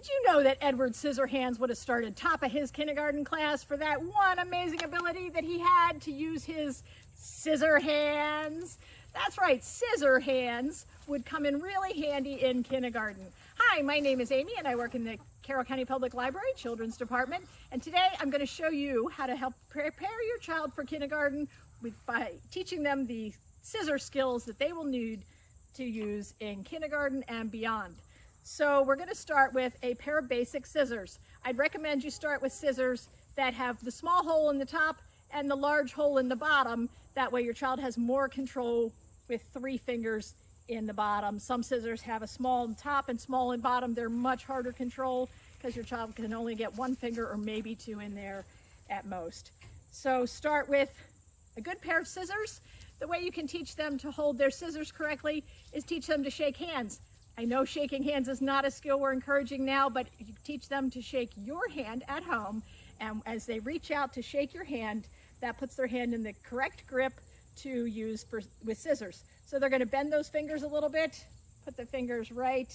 Did you know that Edward Scissorhands would have started top of his kindergarten class for that one amazing ability that he had to use his scissor hands? That's right, scissor hands would come in really handy in kindergarten. Hi, my name is Amy and I work in the Carroll County Public Library Children's Department, and today I'm going to show you how to help prepare your child for kindergarten by teaching them the scissor skills that they will need to use in kindergarten and beyond. So we're going to start with a pair of basic scissors. I'd recommend you start with scissors that have the small hole in the top and the large hole in the bottom. That way your child has more control with 3 fingers in the bottom. Some scissors have a small in top and small in bottom. They're much harder control because your child can only get 1 finger or maybe 2 in there at most. So start with a good pair of scissors. The way you can teach them to hold their scissors correctly is teach them to shake hands. I know shaking hands is not a skill we're encouraging now, but you teach them to shake your hand at home, and as they reach out to shake your hand, that puts their hand in the correct grip to use with scissors. So they're going to bend those fingers a little bit, put the fingers right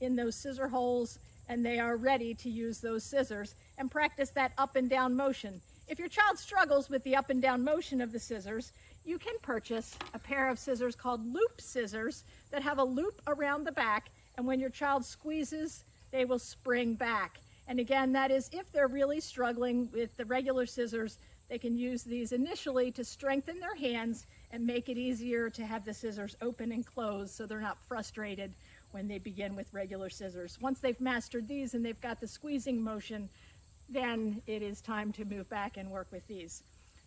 in those scissor holes, and they are ready to use those scissors and practice that up and down motion. If your child struggles with the up and down motion of the scissors, you can purchase a pair of scissors called loop scissors that have a loop around the back, and when your child squeezes, they will spring back. And again, that is if they're really struggling with the regular scissors, they can use these initially to strengthen their hands and make it easier to have the scissors open and close so they're not frustrated when they begin with regular scissors. Once they've mastered these and they've got the squeezing motion, then it is time to move back and work with these.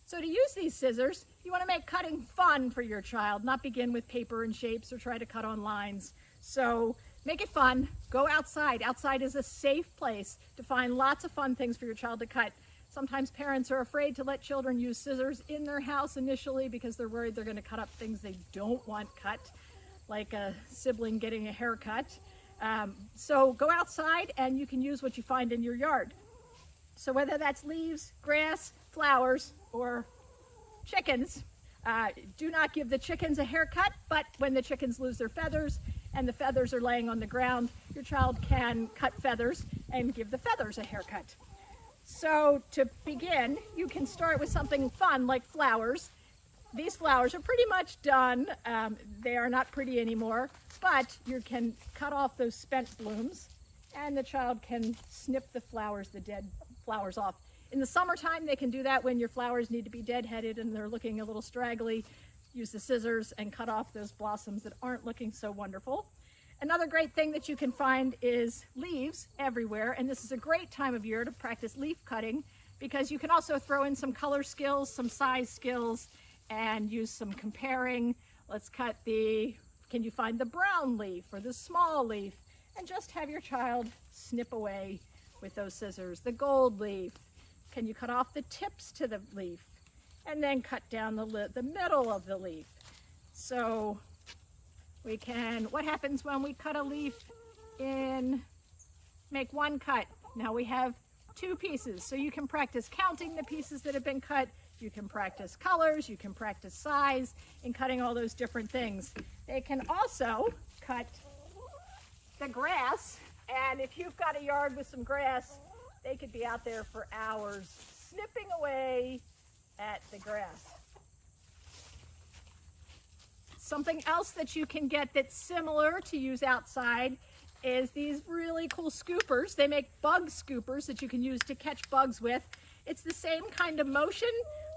So to use these scissors, you want to make cutting fun for your child, not begin with paper and shapes or try to cut on lines. So make it fun, go outside. Outside is a safe place to find lots of fun things for your child to cut. Sometimes parents are afraid to let children use scissors in their house initially because they're worried they're going to cut up things they don't want cut, like a sibling getting a haircut. So go outside and you can use what you find in your yard. So whether that's leaves, grass, flowers, or chickens, do not give the chickens a haircut, but when the chickens lose their feathers and the feathers are laying on the ground, your child can cut feathers and give the feathers a haircut. So to begin, you can start with something fun like flowers. These flowers are pretty much done. They are not pretty anymore, but you can cut off those spent blooms and the child can snip the flowers, the dead flowers off. In the summertime, they can do that when your flowers need to be deadheaded and they're looking a little straggly. Use the scissors and cut off those blossoms that aren't looking so wonderful. Another great thing that you can find is leaves everywhere, and this is a great time of year to practice leaf cutting because you can also throw in some color skills, some size skills, and use some comparing. Let's cut can you find the brown leaf or the small leaf? And just have your child snip away with those scissors. The gold leaf. Can you cut off the tips to the leaf and then cut down the middle of the leaf? So what happens when we cut a leaf make one cut? Now we have 2 pieces. So you can practice counting the pieces that have been cut. You can practice colors, you can practice size in cutting all those different things. They can also cut the grass, and if you've got a yard with some grass, they could be out there for hours snipping away at the grass. Something else that you can get that's similar to use outside is these really cool scoopers. They make bug scoopers that you can use to catch bugs with. It's the same kind of motion,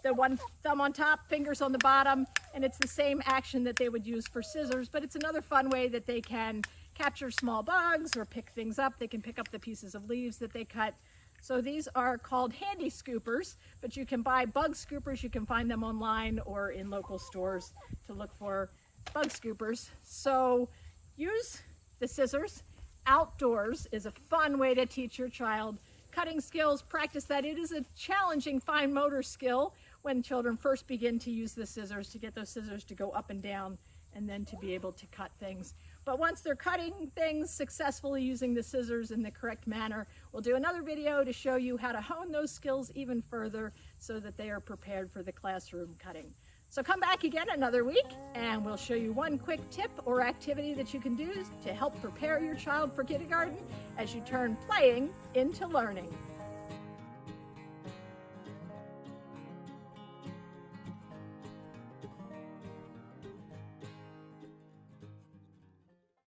the one thumb on top, fingers on the bottom, and it's the same action that they would use for scissors, but it's another fun way that they can capture small bugs or pick things up. They can pick up the pieces of leaves that they cut. So these are called handy scoopers, but you can buy bug scoopers. You can find them online or in local stores to look for bug scoopers. So use the scissors. Outdoors is a fun way to teach your child cutting skills. Practice that. It is a challenging fine motor skill when children first begin to use the scissors, to get those scissors to go up and down and then to be able to cut things. But once they're cutting things successfully using the scissors in the correct manner, we'll do another video to show you how to hone those skills even further so that they are prepared for the classroom cutting. So come back again another week and we'll show you one quick tip or activity that you can do to help prepare your child for kindergarten as you turn playing into learning.